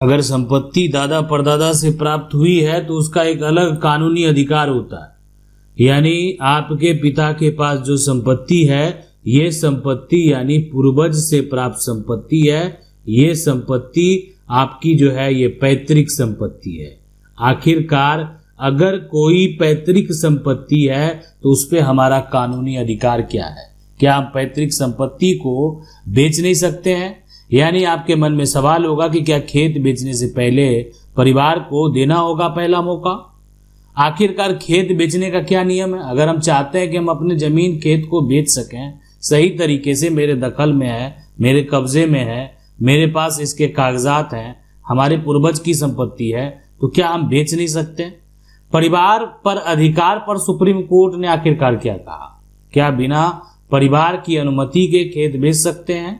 अगर संपत्ति दादा परदादा से प्राप्त हुई है तो उसका एक अलग कानूनी अधिकार होता है। यानी आपके पिता के पास जो संपत्ति है, ये संपत्ति यानी पूर्वज से प्राप्त संपत्ति है। ये संपत्ति आपकी जो है ये पैतृक संपत्ति है। आखिरकार अगर कोई पैतृक संपत्ति है तो उस पे हमारा कानूनी अधिकार क्या है? क्या हम पैतृक संपत्ति को बेच नहीं सकते हैं? यानी आपके मन में सवाल होगा कि क्या खेत बेचने से पहले परिवार को देना होगा पहला मौका? आखिरकार खेत बेचने का क्या नियम है? अगर हम चाहते हैं कि हम अपने जमीन खेत को बेच सकें सही तरीके से, मेरे दखल में है, मेरे कब्जे में है, मेरे पास इसके कागजात हैं, हमारे पूर्वज की संपत्ति है, तो क्या हम बेच नहीं सकते? परिवार पर अधिकार पर सुप्रीम कोर्ट ने आखिरकार क्या कहा? क्या बिना परिवार की अनुमति के खेत बेच सकते हैं?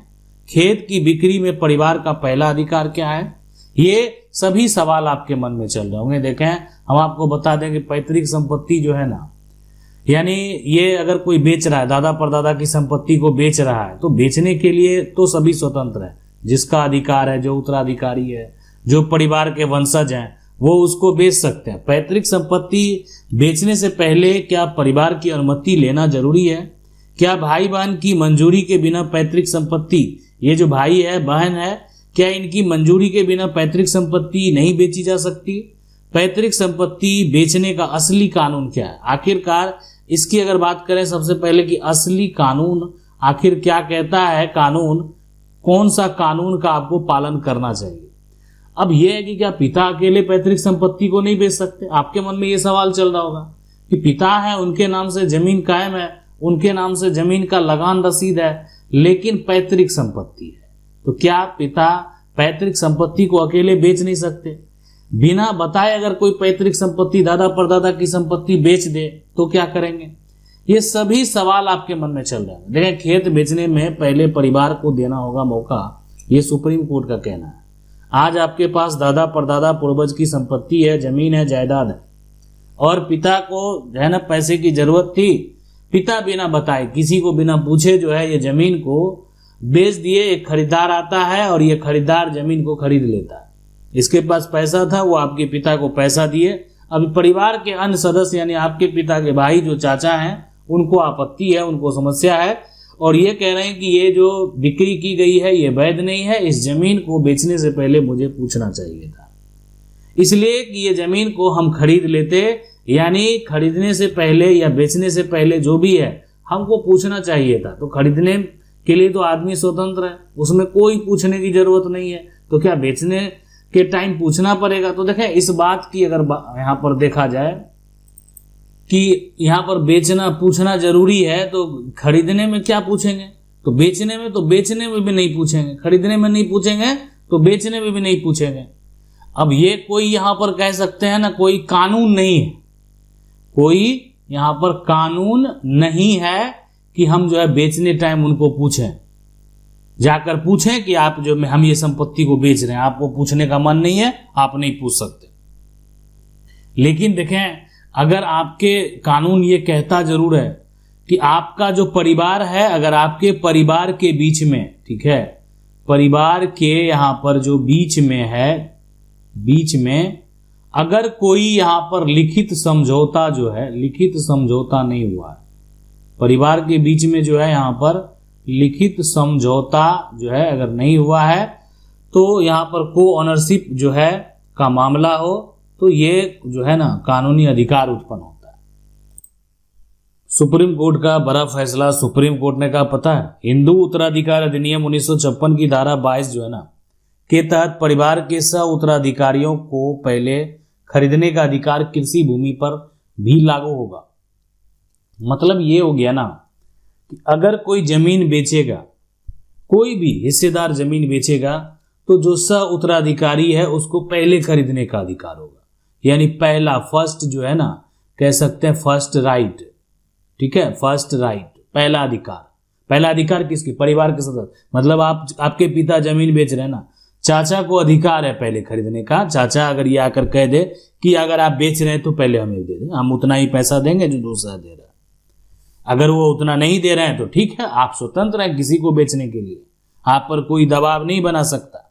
खेत की बिक्री में परिवार का पहला अधिकार क्या है? ये सभी सवाल आपके मन में चल रहे होंगे। देखें, हम आपको बता दें कि पैतृक संपत्ति जो है ना, यानी ये अगर कोई बेच रहा है, दादा परदादा की संपत्ति को बेच रहा है, तो बेचने के लिए तो सभी स्वतंत्र है। जिसका अधिकार है, जो उत्तराधिकारी है, जो परिवार के वंशज हैं, वो उसको बेच सकते हैं। पैतृक संपत्ति बेचने से पहले क्या परिवार की अनुमति लेना जरूरी है? क्या भाई बहन की मंजूरी के बिना पैतृक संपत्ति, ये जो भाई है बहन है, क्या इनकी मंजूरी के बिना पैतृक संपत्ति नहीं बेची जा सकती? पैतृक संपत्ति बेचने का असली कानून क्या है? आखिरकार इसकी अगर बात करें सबसे पहले कि असली कानून आखिर क्या कहता है, कानून कौन सा कानून का आपको पालन करना चाहिए। अब यह है कि क्या पिता अकेले पैतृक संपत्ति को नहीं बेच सकते? आपके मन में यह सवाल चल रहा होगा कि पिता है, उनके नाम से जमीन कायम है, उनके नाम से जमीन का लगान रसीद है, लेकिन पैतृक संपत्ति है, तो क्या पिता पैतृक संपत्ति को अकेले बेच नहीं सकते? बिना बताए अगर कोई पैतृक संपत्ति, दादा परदादा की संपत्ति बेच दे तो क्या करेंगे? ये सभी सवाल आपके मन में चल रहे हैं। देखें, खेत बेचने में पहले परिवार को देना होगा मौका, ये सुप्रीम कोर्ट का कहना है। आज आपके पास दादा परदादा पूर्वज की संपत्ति है, जमीन है, जायदाद है, और पिता को जो है ना पैसे की जरूरत थी। पिता बिना बताए, किसी को बिना पूछे जो है ये जमीन को बेच दिए। एक खरीदार आता है और ये खरीदार जमीन को खरीद लेता है। इसके पास पैसा था, वो आपके पिता को पैसा दिए। अब परिवार के अन्य सदस्य यानी आपके पिता के भाई जो चाचा हैं, उनको आपत्ति है, उनको समस्या है, और ये कह रहे हैं कि ये जो बिक्री की गई है ये वैध नहीं है, इस जमीन को बेचने से पहले मुझे पूछना चाहिए था। इसलिए कि ये जमीन को हम खरीद लेते, यानी खरीदने से पहले या बेचने से पहले जो भी है हमको पूछना चाहिए था। तो खरीदने के लिए तो आदमी स्वतंत्र है, उसमें कोई पूछने की जरूरत नहीं है, तो क्या बेचने के टाइम पूछना पड़ेगा? तो देखें, इस बात की अगर यहाँ पर देखा जाए कि यहाँ पर बेचना पूछना जरूरी है, तो खरीदने में क्या पूछेंगे? तो बेचने में, तो बेचने में भी नहीं पूछेंगे, खरीदने में नहीं पूछेंगे तो बेचने में भी नहीं पूछेंगे। अब ये कोई यहाँ पर कह सकते हैं ना, कोई कानून नहीं है, कोई यहाँ पर कानून नहीं है कि हम जो है बेचने टाइम उनको पूछें, जाकर पूछें कि आप जो हम ये संपत्ति को बेच रहे हैं, आपको पूछने का मन नहीं है, आप नहीं पूछ सकते। लेकिन देखें, अगर आपके कानून ये कहता जरूर है कि आपका जो परिवार है, अगर आपके परिवार के बीच में, ठीक है, परिवार के यहाँ पर जो बीच में है, बीच में अगर कोई यहाँ पर लिखित समझौता जो है, लिखित समझौता नहीं हुआ है, परिवार के बीच में जो है यहाँ पर लिखित समझौता जो है अगर नहीं हुआ है, तो यहाँ पर को ऑनरशिप जो है का मामला हो, तो ये जो है ना कानूनी अधिकार उत्पन्न होता है। सुप्रीम कोर्ट का बड़ा फैसला, सुप्रीम कोर्ट ने कहा पता है, हिंदू उत्तराधिकार अधिनियम 1956 की धारा 22 जो है ना के तहत परिवार के सह उत्तराधिकारियों को पहले खरीदने का अधिकार कृषि भूमि पर भी लागू होगा। मतलब ये हो गया ना कि अगर कोई जमीन बेचेगा, कोई भी हिस्सेदार जमीन बेचेगा, तो जो सह उत्तराधिकारी है उसको पहले खरीदने का अधिकार होगा। यानी पहला, फर्स्ट जो है ना, कह सकते हैं फर्स्ट राइट, ठीक है, फर्स्ट राइट, पहला अधिकार। पहला अधिकार किसकी? परिवार के सदस्य। मतलब आपके पिता जमीन बेच रहे हैं ना, चाचा को अधिकार है पहले खरीदने का। चाचा अगर ये आकर कह दे कि अगर आप बेच रहे हैं तो पहले हमें दे दें, हम उतना ही पैसा देंगे जो दूसरा दे रहा है। अगर वो उतना नहीं दे रहे हैं तो ठीक है, आप स्वतंत्र हैं किसी को बेचने के लिए, आप पर कोई दबाव नहीं बना सकता।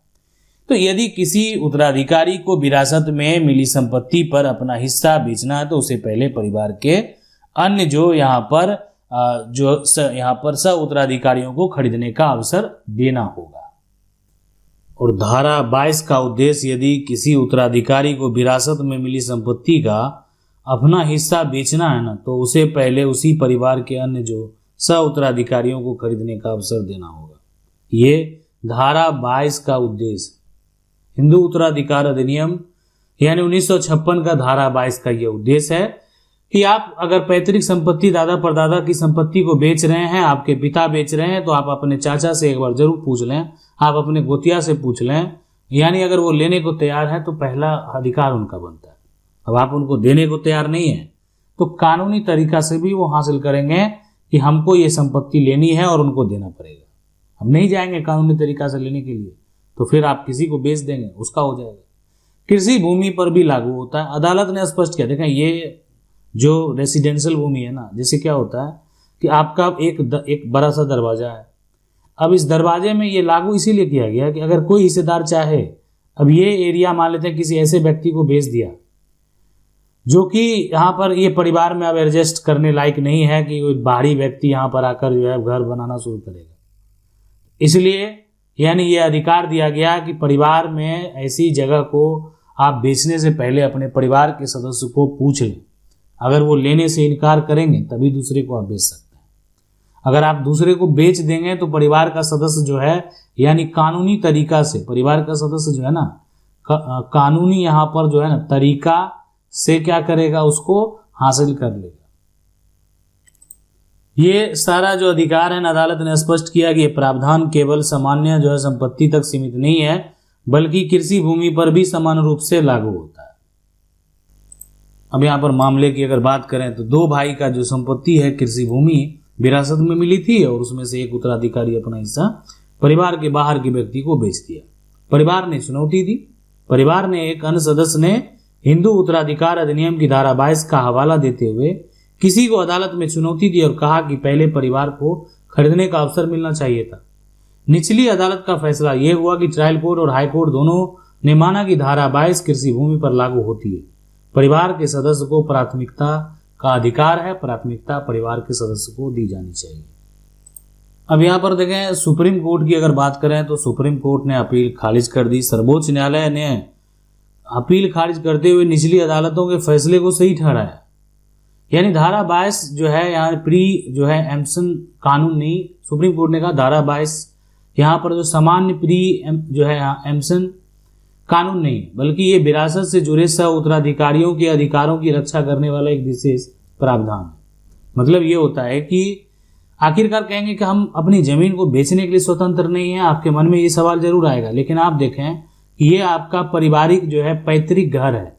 तो यदि किसी उत्तराधिकारी को विरासत में मिली संपत्ति पर अपना हिस्सा बेचना है तो उसे पहले परिवार के अन्य जो यहाँ पर सह उत्तराधिकारियों को खरीदने का अवसर देना होगा। और धारा 22 का उद्देश्य, यदि किसी उत्तराधिकारी को विरासत में मिली संपत्ति का अपना हिस्सा बेचना है ना तो उसे पहले उसी परिवार के अन्य जो सह उत्तराधिकारियों को खरीदने का अवसर देना होगा। ये धारा 22 का उद्देश्य, हिंदू उत्तराधिकार अधिनियम यानी 1956 का धारा 22 का यह उद्देश्य है कि आप अगर पैतृक संपत्ति, दादा परदादा की संपत्ति को बेच रहे हैं, आपके पिता बेच रहे हैं, तो आप अपने चाचा से एक बार जरूर पूछ लें, आप अपने गोतिया से पूछ लें, यानी अगर वो लेने को तैयार है तो पहला अधिकार उनका बनता है। अब आप उनको देने को तैयार नहीं है तो कानूनी तरीका से भी वो हासिल करेंगे कि हमको ये संपत्ति लेनी है और उनको देना पड़ेगा। हम नहीं जाएंगे कानूनी तरीका से लेने के लिए तो फिर आप किसी को बेच देंगे, उसका हो जाएगा। कृषि भूमि पर भी लागू होता है। अदालत ने स्पष्ट किया, देखें ये जो रेसिडेंशियल भूमि है ना, जैसे क्या होता है कि आपका एक बड़ा सा दरवाजा है, अब इस दरवाजे में ये लागू इसीलिए किया गया कि अगर कोई हिस्सेदार चाहे, अब ये एरिया मान लेते हैं किसी ऐसे व्यक्ति को बेच दिया जो कि यहाँ पर ये परिवार में अब एडजस्ट करने लायक नहीं है कि कोई बाहरी व्यक्ति यहाँ पर आकर जो है घर बनाना शुरू करेगा, इसलिए यानी ये अधिकार दिया गया कि परिवार में ऐसी जगह को आप बेचने से पहले अपने परिवार के सदस्य को पूछ लें। अगर वो लेने से इनकार करेंगे तभी दूसरे को आप बेच सकते हैं। अगर आप दूसरे को बेच देंगे तो परिवार का सदस्य जो है यानी कानूनी तरीका से परिवार का सदस्य जो है ना कानूनी यहाँ पर जो है ना तरीका से क्या करेगा, उसको हासिल कर लेगा। ये सारा जो अधिकार है अदालत ने स्पष्ट किया कि ये प्रावधान केवल सामान्य जो है संपत्ति तक सीमित नहीं है बल्कि कृषि भूमि पर भी समान रूप से लागू होता है। अब यहाँ पर मामले की अगर बात करें तो दो भाई का जो संपत्ति है कृषि भूमि विरासत में मिली थी और उसमें से एक उत्तराधिकारी अपना हिस्सा परिवार के बाहर के व्यक्ति को बेच दिया। परिवार ने चुनौती दी। परिवार ने एक अन्य सदस्य ने हिंदू उत्तराधिकार अधिनियम की धारा 22 का हवाला देते हुए किसी को अदालत में चुनौती दी और कहा कि पहले परिवार को खरीदने का अवसर मिलना चाहिए था। निचली अदालत का फैसला यह हुआ कि ट्रायल कोर्ट और हाई कोर्ट दोनों ने माना कि धारा 22 कृषि भूमि पर लागू होती है। परिवार के सदस्य को प्राथमिकता का अधिकार है, प्राथमिकता परिवार के सदस्य को दी जानी चाहिए। अब यहाँ पर देखें सुप्रीम कोर्ट की अगर बात करें तो सुप्रीम कोर्ट ने अपील खारिज कर दी। सर्वोच्च न्यायालय ने अपील खारिज करते हुए निचली अदालतों के फैसले को सही ठहराया। यानी धारा 22 जो है यहाँ प्री जो है एम्सन कानून नहीं, सुप्रीम कोर्ट ने कहा धारा 22 यहाँ पर जो सामान्य प्री जो है एम्सन कानून नहीं बल्कि ये विरासत से जुड़े सह उत्तराधिकारियों के अधिकारों की रक्षा करने वाला एक विशेष प्रावधान है। मतलब ये होता है कि आखिरकार कहेंगे कि हम अपनी जमीन को बेचने के लिए स्वतंत्र नहीं है, आपके मन में ये सवाल जरूर आएगा, लेकिन आप देखें कि ये आपका पारिवारिक जो है पैतृक घर है।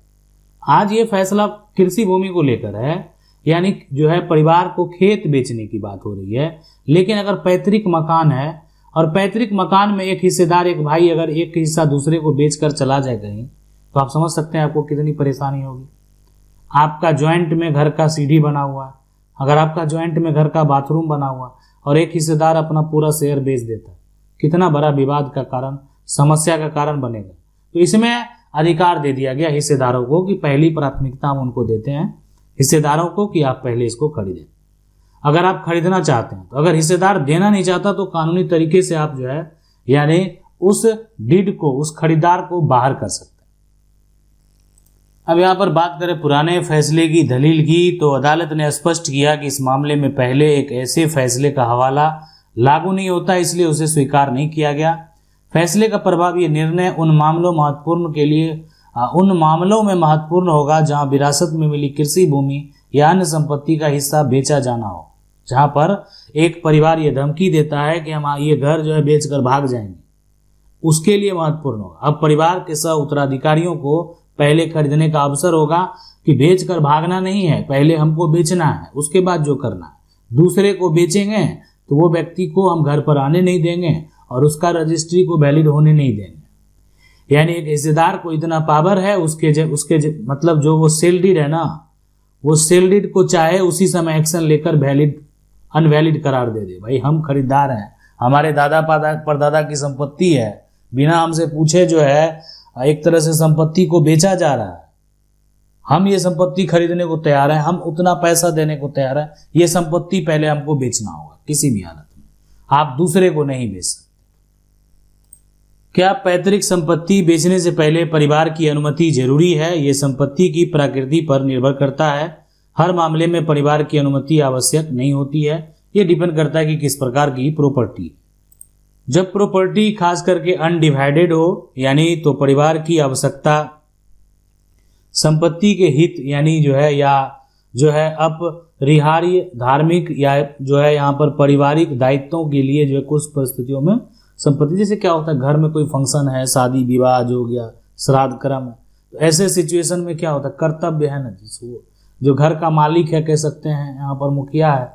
आज ये फैसला कृषि भूमि को लेकर है, यानी जो है परिवार को खेत बेचने की बात हो रही है। लेकिन अगर पैतृक मकान है और पैतृक मकान में एक हिस्सेदार एक भाई अगर एक हिस्सा दूसरे को बेचकर चला जाए कहीं, तो आप समझ सकते हैं आपको कितनी परेशानी होगी। आपका जॉइंट में घर का सीढ़ी बना हुआ है, अगर आपका जॉइंट में घर का बाथरूम बना हुआ और एक हिस्सेदार अपना पूरा शेयर बेच देता है, कितना बड़ा विवाद का कारण, समस्या का कारण बनेगा। तो इसमें अधिकार दे दिया गया हिस्सेदारों को कि पहली प्राथमिकता हम उनको देते हैं हिस्सेदारों को कि आप पहले इसको खरीदें अगर आप खरीदना चाहते हैं। तो अगर हिस्सेदार देना नहीं चाहता तो कानूनी तरीके से आप जो है यानी उस डीड को, उस खरीदार को बाहर कर सकते हैं। अब यहाँ पर बात करें पुराने फैसले की दलील की, तो अदालत ने स्पष्ट किया कि इस मामले में पहले एक ऐसे फैसले का हवाला लागू नहीं होता, इसलिए उसे स्वीकार नहीं किया गया। फैसले का प्रभाव ये निर्णय उन मामलों में महत्वपूर्ण होगा जहां विरासत में मिली कृषि भूमि या अन्य संपत्ति का हिस्सा बेचा जाना हो, जहां पर एक परिवार ये धमकी देता है कि हम ये घर जो है बेचकर भाग जाएंगे, उसके लिए महत्वपूर्ण होगा। अब परिवार के सह उत्तराधिकारियों को पहले खरीदने का अवसर होगा कि बेचकर भागना नहीं है, पहले हमको बेचना है, उसके बाद जो करना है। दूसरे को बेचेंगे तो वो व्यक्ति को हम घर पर आने नहीं देंगे और उसका रजिस्ट्री को वैलिड होने नहीं देंगे। यानी एक हिस्सेदार को इतना पावर है मतलब जो वो सेल डीड है ना, वो सेल डीड को चाहे उसी समय एक्शन लेकर वैलिड अनवैलिड करार दे दे। भाई हम खरीदार हैं, हमारे दादा परदादा की संपत्ति है, बिना हमसे पूछे जो है एक तरह से संपत्ति को बेचा जा रहा है। हम ये संपत्ति खरीदने को तैयार हैं, हम उतना पैसा देने को तैयार हैं, ये संपत्ति पहले हमको बेचना होगा किसी भी हालत में, आप दूसरे को नहीं बेच सकते। क्या पैतृक संपत्ति बेचने से पहले परिवार की अनुमति जरूरी है? ये संपत्ति की प्रकृति पर निर्भर करता है। हर मामले में परिवार की अनुमति आवश्यक नहीं होती है। ये डिपेंड करता है कि किस प्रकार की प्रॉपर्टी है। जब प्रॉपर्टी खास करके अनडिवाइडेड हो यानी तो परिवार की आवश्यकता संपत्ति के हित यानी जो है या जो है अपरिहार्य धार्मिक या जो है यहाँ पर पारिवारिक दायित्वों के लिए जो है कुछ परिस्थितियों में संपत्ति, जैसे क्या होता है घर में कोई फंक्शन है, शादी विवाह जो हो गया, श्राद्ध कर्म है, तो ऐसे सिचुएशन में क्या होता है कर्तव्य है ना, जिसको जो घर का मालिक है कह सकते हैं, यहाँ पर मुखिया है,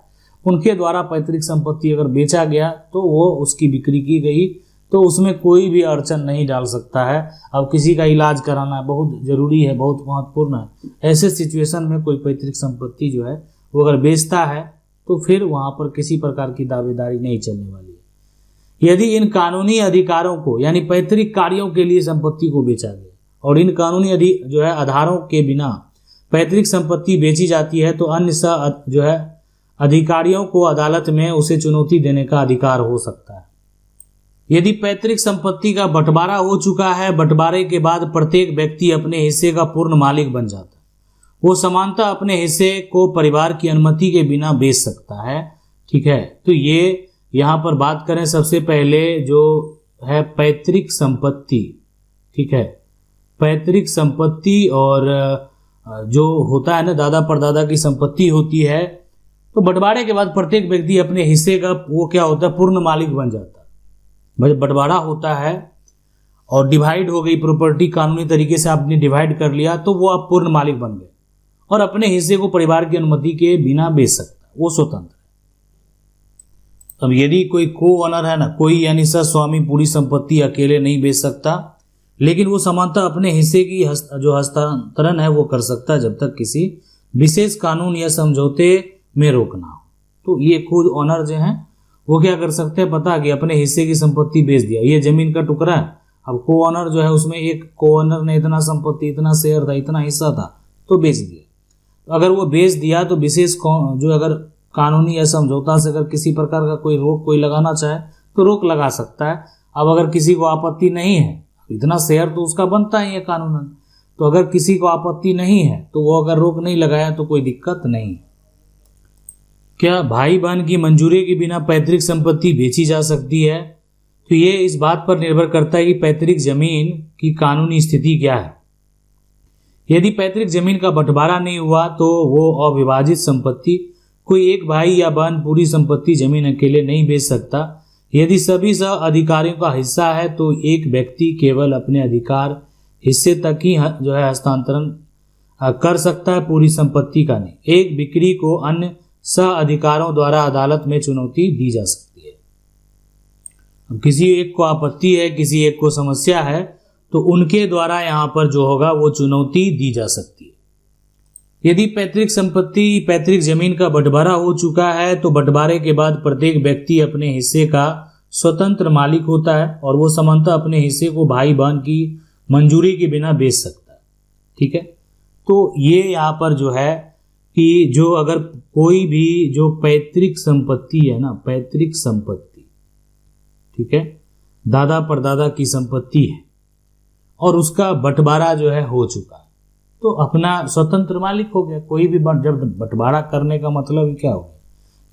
उनके द्वारा पैतृक संपत्ति अगर बेचा गया तो वो उसकी बिक्री की गई तो उसमें कोई भी अड़चन नहीं डाल सकता है। अब किसी का इलाज कराना बहुत जरूरी है, बहुत महत्वपूर्ण है, ऐसे सिचुएशन में कोई पैतृक संपत्ति जो है वो अगर बेचता है तो फिर वहां पर किसी प्रकार की दावेदारी नहीं चलने वाली है। यदि इन कानूनी अधिकारों को यानी पैतृक कार्यों के लिए संपत्ति को बेचा गया और इन कानूनी जो है आधारों के बिना पैतृक संपत्ति बेची जाती है तो अन्य जो है अधिकारियों को अदालत में उसे चुनौती देने का अधिकार हो सकता है। यदि पैतृक संपत्ति का बंटवारा हो चुका है, बंटवारे के बाद प्रत्येक व्यक्ति अपने हिस्से का पूर्ण मालिक बन जाता है। वो समानता अपने हिस्से को परिवार की अनुमति के बिना बेच सकता है। ठीक है, तो ये यहाँ पर बात करें सबसे पहले जो है पैतृक संपत्ति। ठीक है, पैतृक संपत्ति और जो होता है ना दादा परदादा की संपत्ति होती है, तो बंटवारे के बाद प्रत्येक व्यक्ति अपने हिस्से का वो क्या होता है पूर्ण मालिक बन जाता है। बंटवारा होता है और डिवाइड हो गई प्रॉपर्टी, कानूनी तरीके से आपने डिवाइड कर लिया तो वो आप पूर्ण मालिक बन गए और अपने हिस्से को परिवार की अनुमति के बिना बेच सकता है, वो स्वतंत्र है। अब यदि कोई को ऑनर है ना, कोई यानी स्वामी पूरी संपत्ति अकेले नहीं बेच सकता, लेकिन वो समानता अपने हिस्से की जो हस्तांतरण है वो कर सकता है जब तक किसी विशेष कानून या समझौते में रोकना हो। तो ये खुद ऑनर जो है वो क्या कर सकते हैं पता कि अपने हिस्से की संपत्ति बेच दिया। ये जमीन का टुकड़ा है, अब को ऑनर जो है उसमें एक को ऑनर ने इतना संपत्ति, इतना शेयर था, इतना हिस्सा था तो बेच दिया। अगर वो बेच दिया तो विशेष जो अगर कानूनी या समझौता से अगर किसी प्रकार का कोई रोक कोई लगाना चाहे तो रोक लगा सकता है। अब अगर किसी को आपत्ति नहीं है, इतना शेयर तो उसका बनता ही है कानूनन, तो अगर किसी को आपत्ति नहीं है तो वो अगर रोक नहीं लगाया तो कोई दिक्कत नहीं। क्या भाई बहन की मंजूरी के बिना पैतृक संपत्ति बेची जा सकती है? तो ये इस बात पर निर्भर करता है कि पैतृक जमीन की कानूनी स्थिति क्या है। यदि पैतृक जमीन का बंटवारा नहीं हुआ तो वो अविभाजित संपत्ति, कोई एक भाई या बहन पूरी संपत्ति जमीन अकेले नहीं बेच सकता। यदि सभी सह अधिकारियों का हिस्सा है तो एक व्यक्ति केवल अपने अधिकार हिस्से तक ही जो है हस्तांतरण कर सकता है, पूरी संपत्ति का नहीं। एक बिक्री को अन्य सह अधिकारों द्वारा अदालत में चुनौती दी जा सकती है। अब किसी एक को आपत्ति है, किसी एक को समस्या है तो उनके द्वारा यहाँ पर जो होगा वो चुनौती दी जा सकती है। यदि पैतृक संपत्ति पैतृक जमीन का बंटवारा हो चुका है तो बंटवारे के बाद प्रत्येक व्यक्ति अपने हिस्से का स्वतंत्र मालिक होता है और वो समानता अपने हिस्से को भाई बहन की मंजूरी के बिना बेच सकता है। ठीक है, तो ये यहाँ पर जो है कि जो अगर कोई भी जो पैतृक संपत्ति है ना, पैतृक संपत्ति, ठीक है, दादा परदादा की संपत्ति है और उसका बंटवारा जो है हो चुका है तो अपना स्वतंत्र मालिक हो गया। कोई भी जब बंटवारा करने का मतलब क्या हो गया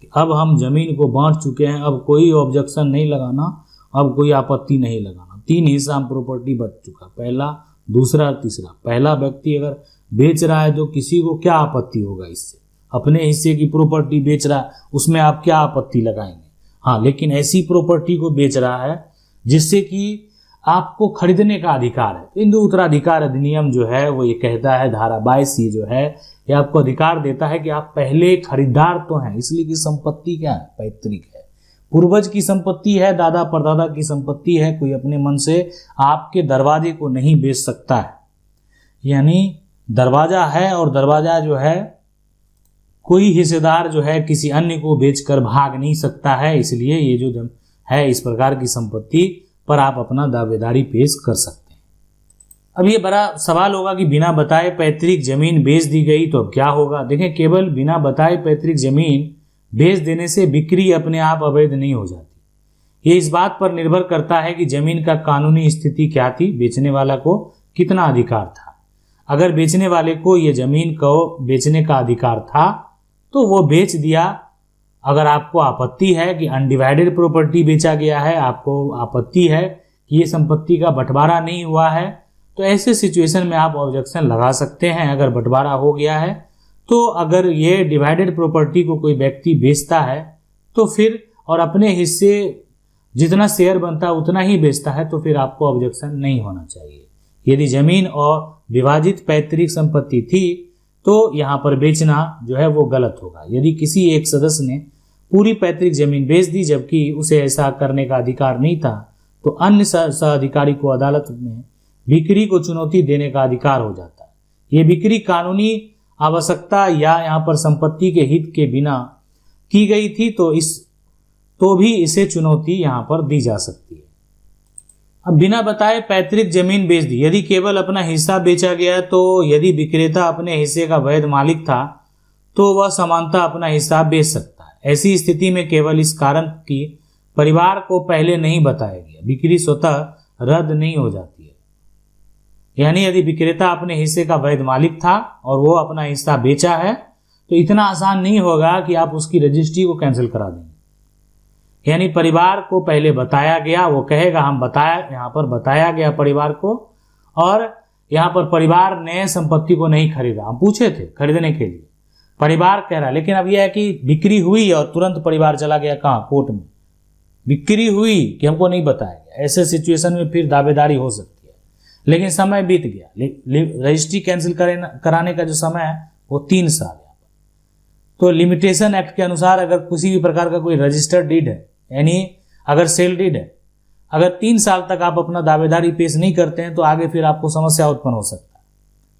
कि अब हम जमीन को बांट चुके हैं, अब कोई ऑब्जेक्शन नहीं लगाना, अब कोई आपत्ति नहीं लगाना। 3 हिस्सा प्रॉपर्टी बच चुका, पहला, दूसरा, तीसरा। पहला व्यक्ति अगर बेच रहा है तो किसी को क्या आपत्ति होगा इससे? अपने हिस्से की प्रॉपर्टी बेच रहा है, उसमें आप क्या आपत्ति लगाएंगे? हाँ, लेकिन ऐसी प्रॉपर्टी को बेच रहा है जिससे कि आपको खरीदने का अधिकार है। हिंदू उत्तराधिकार अधिनियम जो है वो ये कहता है, धारा 22 ये जो है ये आपको अधिकार देता है कि आप पहले खरीदार तो हैं, इसलिए कि संपत्ति क्या है? पैतृक है, पूर्वज की संपत्ति है, दादा परदादा की संपत्ति है। कोई अपने मन से आपके दरवाजे को नहीं बेच सकता है, यानी दरवाजा है और दरवाजा जो है कोई हिस्सेदार जो है किसी अन्य को बेचकर भाग नहीं सकता है। इसलिए ये जो है इस प्रकार की संपत्ति पर आप अपना दावेदारी पेश कर सकते हैं। अब ये बड़ा सवाल होगा कि बिना बताए पैतृक जमीन बेच दी गई तो अब क्या होगा। देखें, केवल बिना बताए पैतृक जमीन बेच देने से बिक्री अपने आप अवैध नहीं हो जाती। ये इस बात पर निर्भर करता है कि जमीन का कानूनी स्थिति क्या थी, बेचने वाला को कितना अधिकार था। अगर बेचने वाले को ये जमीन को बेचने का अधिकार था तो वो बेच दिया। अगर आपको आपत्ति है कि अनडिवाइडेड प्रॉपर्टी बेचा गया है, आपको आपत्ति है कि ये संपत्ति का बंटवारा नहीं हुआ है, तो ऐसे सिचुएशन में आप ऑब्जेक्शन लगा सकते हैं। अगर बंटवारा हो गया है तो अगर ये डिवाइडेड प्रॉपर्टी को कोई व्यक्ति बेचता है तो फिर और अपने हिस्से जितना शेयर बनता है उतना ही बेचता है तो फिर आपको ऑब्जेक्शन नहीं होना चाहिए। यदि जमीन और विभाजित पैतृक संपत्ति थी तो यहाँ पर बेचना जो है वो गलत होगा। यदि किसी एक सदस्य ने पूरी पैतृक जमीन बेच दी जबकि उसे ऐसा करने का अधिकार नहीं था तो अन्य सह अधिकारी को अदालत में बिक्री को चुनौती देने का अधिकार हो जाता है। ये बिक्री कानूनी आवश्यकता या यहाँ पर संपत्ति के हित के बिना की गई थी तो भी इसे चुनौती यहाँ पर दी जा सकती है। अब बिना बताए पैतृक जमीन बेच दी, यदि केवल अपना हिस्सा बेचा गया तो यदि विक्रेता अपने हिस्से का वैध मालिक था तो वह समानता अपना हिस्सा बेच सकता है। ऐसी स्थिति में केवल इस कारण कि परिवार को पहले नहीं बताया गया बिक्री स्वतः रद्द नहीं हो जाती है। यानी यदि विक्रेता अपने हिस्से का वैध मालिक था और वो अपना हिस्सा बेचा है तो इतना आसान नहीं होगा कि आप उसकी रजिस्ट्री को कैंसिल करा देंगे। यानी परिवार को पहले बताया गया, वो कहेगा हम बताया, यहाँ पर बताया गया परिवार को, और यहाँ पर परिवार ने संपत्ति को नहीं खरीदा। हम पूछे थे खरीदने के लिए, परिवार कह रहा है, लेकिन अब यह है कि बिक्री हुई और तुरंत परिवार चला गया कहाँ, कोर्ट में। बिक्री हुई कि हमको नहीं बताया गया, ऐसे सिचुएशन में फिर दावेदारी हो सकती है। लेकिन समय बीत गया, रजिस्ट्री कैंसिल कराने का जो समय है वो 3 साल है। तो लिमिटेशन एक्ट के अनुसार अगर किसी भी प्रकार का कोई रजिस्टर्ड डीड है, यानी अगर सेल डीड है, अगर 3 साल तक आप अपना दावेदारी पेश नहीं करते हैं तो आगे फिर आपको समस्या उत्पन्न हो सकता है।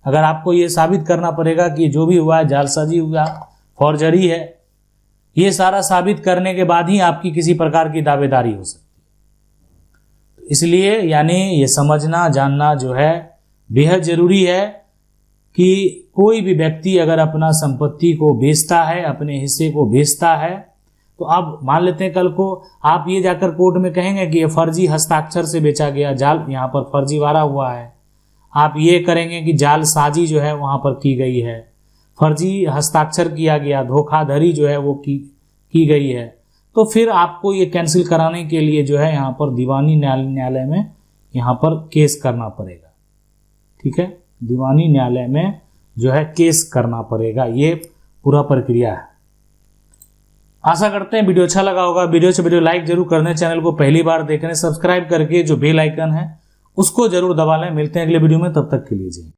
अगर आपको ये साबित करना पड़ेगा कि जो भी हुआ है जालसाजी हुआ, फॉर्जरी है, ये सारा साबित करने के बाद ही आपकी किसी प्रकार की दावेदारी हो सकती है। इसलिए यानी ये समझना जानना जो है बेहद जरूरी है कि कोई भी व्यक्ति अगर अपना संपत्ति को बेचता है, अपने हिस्से को बेचता है, तो अब मान लेते हैं कल को आप ये जाकर कोर्ट में कहेंगे कि ये फर्जी हस्ताक्षर से बेचा गया, जाल यहाँ पर फर्जीवाड़ा हुआ है। आप ये करेंगे कि जालसाजी जो है वहाँ पर की गई है, फर्जी हस्ताक्षर किया गया, धोखाधड़ी जो है वो की गई है, तो फिर आपको ये कैंसिल कराने के लिए जो है यहाँ पर दीवानी न्यायालय में यहाँ पर केस करना पड़ेगा। ठीक है, दीवानी न्यायालय में जो है केस करना पड़ेगा। ये पूरा प्रक्रिया है। आशा करते हैं वीडियो अच्छा लगा होगा। वीडियो लाइक जरूर कर दें। चैनल को पहली बार देख रहे हैं सब्सक्राइब करके जो बेल आइकन है उसको जरूर दबा लें। मिलते हैं अगले वीडियो में, तब तक के लिए जी।